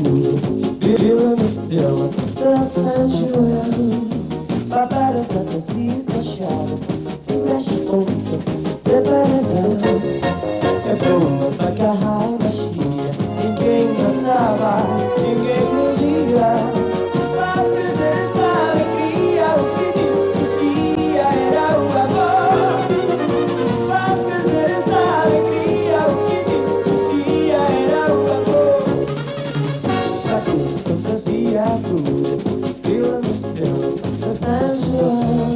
agulhas, brilham estrelas da São João. Papadas, fantasias fechadas, figuras tontas, separação. É bom, mas vai que a raiva chia, ninguém matava, ninguém morria. Faz crescer essa alegria, o que discutia era o amor. Faz crescer essa alegria, o que discutia era o amor. Faz fantasia, cruz, brilhando estrelas da São João.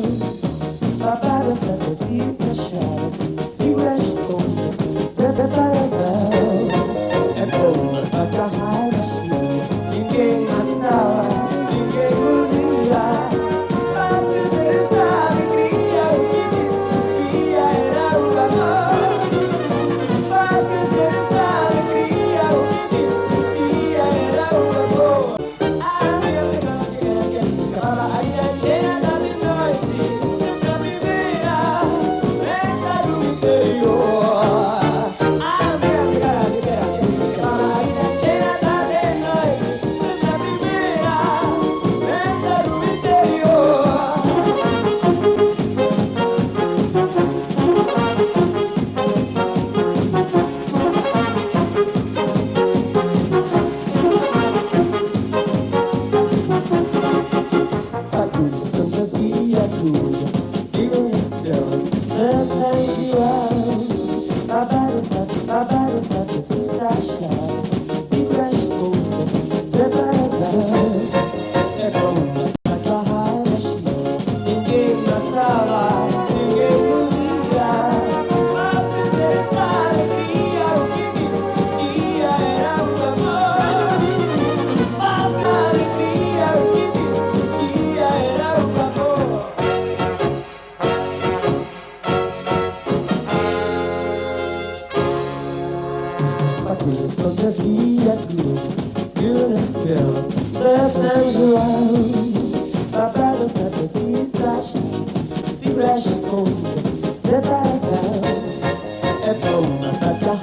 Papadas, fantasias fechadas, figuras tontas, sem preparação. É bom, mas vai que a raiva chia, ninguém matava, ninguém morria. Faz crescer essa alegria, o que discutia era o amor. Faz crescer essa alegria, o que discutia era o amor. A minha legal que a gente escapava, a ideia da de noite, sempre a primeira, essa do interior. A minha legal que a gente escapava, a ideia da de noite, sempre a primeira, essa do interior. Agulhas, fantasia, agulhas, brilham estrelas da São João. Babadas, fantasias achadas, figuras tontas, separação. É bom, mas a raiva chia, ninguém matava, ninguém morria. Faz crescer essa alegria, o que discutia era o amor. Faz a alegria, o que discutia era o amor. Agulhas, fantasia, cruz, brilham estrelas da São João. Papadas, fantasias achadas, figuras tontas, separação. É bom, mas pra cá